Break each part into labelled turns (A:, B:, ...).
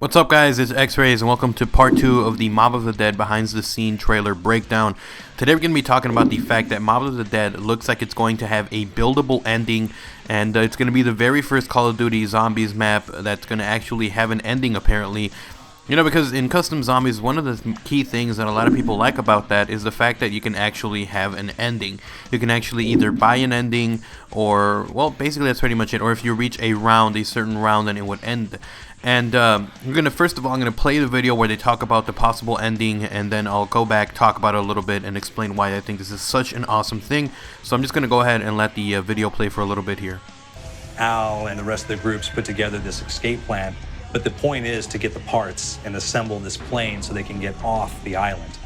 A: What's up, guys? It's X-Rays and welcome to part 2 of the Mob of the Dead behind the scene trailer breakdown. Today we're going to be talking about the fact that Mob of the Dead looks like it's going to have a buildable ending, and it's going to be the very first Call of Duty Zombies map that's going to actually have an ending, apparently. You know, because in Custom Zombies, one of the key things that a lot of people like about that is the fact that you can actually have an ending. You can actually either buy an ending or, well, basically that's pretty much it. Or if you reach a certain round, then it would end. And first of all, I'm going to play the video where they talk about the possible ending, and then I'll go back, talk about it a little bit, and explain why I think this is such an awesome thing. So I'm just going to go ahead and let the video play for a little bit here.
B: Al and the rest of the groups put together this escape plan. But the point is to get the parts and assemble this plane so they can get off the island.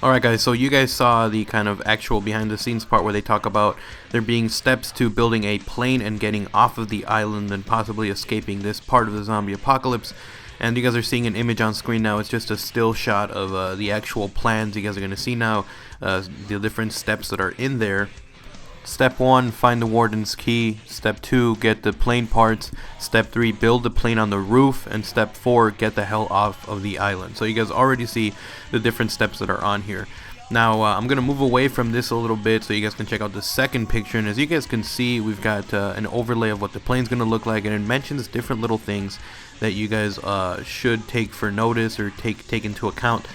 A: Alright guys, so you guys saw the kind of actual behind the scenes part where they talk about there being steps to building a plane and getting off of the island and possibly escaping this part of the zombie apocalypse. And you guys are seeing an image on screen now. It's just a still shot of the actual plans. You guys are going to see now the different steps that are in there. Step 1, find the warden's key. Step 2, get the plane parts. Step 3, build the plane on the roof. And step 4, get the hell off of the island. So you guys already see the different steps that are on here. Now I'm going to move away from this a little bit so you guys can check out the second picture. And as you guys can see, we've got an overlay of what the plane's going to look like. And it mentions different little things that you guys should take for notice or take into account.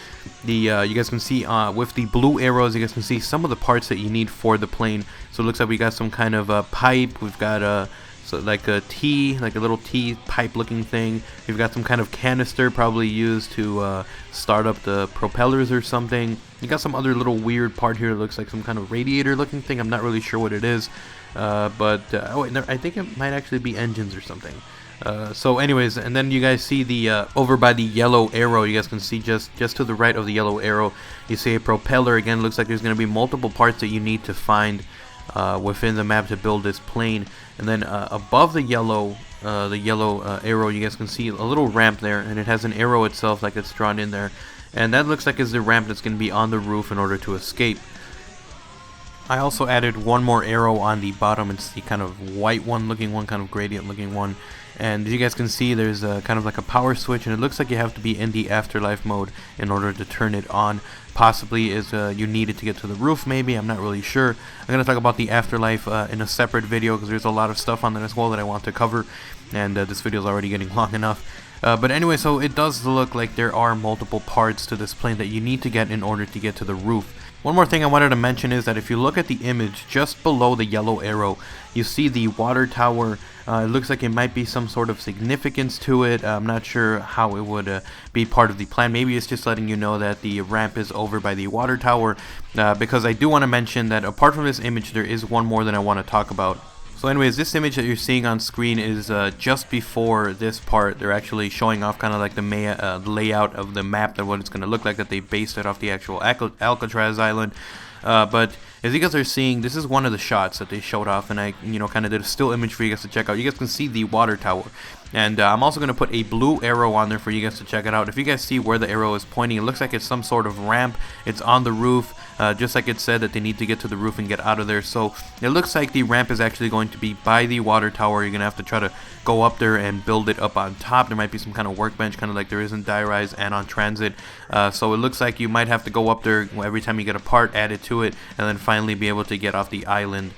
A: You guys can see with the blue arrows, you guys can see some of the parts that you need for the plane. So it looks like we got some kind of pipe. We've got like a T, like a little T pipe looking thing. We've got some kind of canister probably used to start up the propellers or something. You got some other little weird part here that looks like some kind of radiator looking thing. I'm not really sure what it is, but I think it might actually be engines or something. So anyways, and then you guys see the over by the yellow arrow, you guys can see just to the right of the yellow arrow, you see a propeller. Again, looks like there's going to be multiple parts that you need to find within the map to build this plane. And then above the yellow arrow, you guys can see a little ramp there, and it has an arrow itself like it's drawn in there, and that looks like is the ramp that's going to be on the roof in order to escape. I also added one more arrow on the bottom. It's the kind of white one looking one, kind of gradient looking one. And as you guys can see, there's kind of like a power switch, and it looks like you have to be in the afterlife mode in order to turn it on. Possibly is you need it to get to the roof, maybe. I'm not really sure. I'm going to talk about the afterlife in a separate video because there's a lot of stuff on that as well that I want to cover, and this video is already getting long enough. But anyway, so it does look like there are multiple parts to this plane that you need to get in order to get to the roof. One more thing I wanted to mention is that if you look at the image just below the yellow arrow, you see the water tower. It looks like it might be some sort of significance to it. I'm not sure how it would be part of the plan. Maybe it's just letting you know that the ramp is over by the water tower, because I do want to mention that apart from this image, there is one more that I want to talk about. So anyways, this image that you're seeing on screen is just before this part. They're actually showing off kind of like the layout of the map, and what it's going to look like, that they based it off the actual Alcatraz island. But as you guys are seeing, this is one of the shots that they showed off, and I kind of did a still image for you guys to check out. You guys can see the water tower, and I'm also going to put a blue arrow on there for you guys to check it out. If you guys see where the arrow is pointing, it looks like it's some sort of ramp. It's on the roof, just like it said that they need to get to the roof and get out of there. So it looks like the ramp is actually going to be by the water tower. You're going to have to try to go up there and build it up on top. There might be some kind of workbench, kind of like there is in Die Rise and on Transit. So it looks like you might have to go up there every time you get a part, add it to it, and then finally be able to get off the island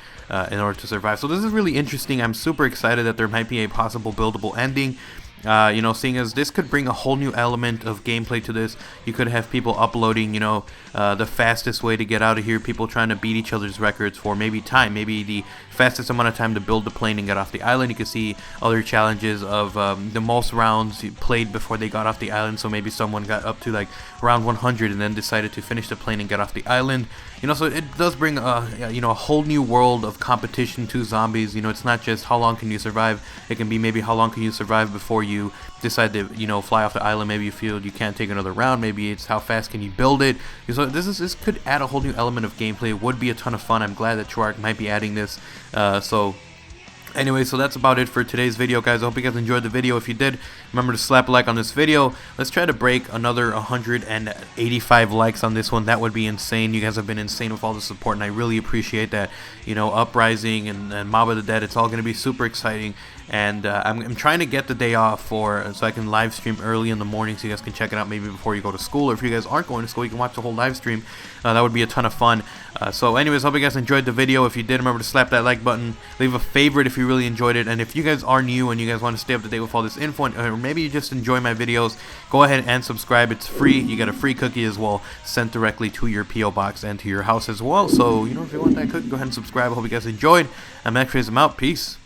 A: in order to survive. So this is really interesting. I'm super excited that there might be a possible buildable ending. Seeing as this could bring a whole new element of gameplay to this. You could have people uploading, the fastest way to get out of here, people trying to beat each other's records for maybe time, maybe the fastest amount of time to build the plane and get off the island. You can see other challenges of the most rounds played before they got off the island. So maybe someone got up to like round 100 and then decided to finish the plane and get off the island. So it does bring a whole new world of competition to zombies. It's not just how long can you survive. It can be maybe how long can you survive before you decide to fly off the island. Maybe you feel you can't take another round. Maybe it's how fast can you build it. So this could add a whole new element of gameplay. It would be a ton of fun. I'm glad that Treyarch might be adding this. So Anyway, so that's about it for today's video, guys. I hope you guys enjoyed the video. If you did, remember to slap a like on this video. Let's try to break another 185 likes on this one. That would be insane. You guys have been insane with all the support, and I really appreciate that. You know, Uprising and Mob of the Dead, it's all going to be super exciting. And I'm trying to get the day off so I can live stream early in the morning, so you guys can check it out maybe before you go to school. Or if you guys aren't going to school, you can watch the whole live stream. That would be a ton of fun. So anyways, hope you guys enjoyed the video. If you did, remember to slap that like button. Leave a favorite if you really enjoyed it. And if you guys are new and you guys want to stay up to date with all this info, or maybe you just enjoy my videos, go ahead and subscribe. It's free. You get a free cookie as well, sent directly to your P.O. box and to your house as well. So, you know, if you want that cookie, go ahead and subscribe. I hope you guys enjoyed. I'm X-Rays. I'm out. Peace.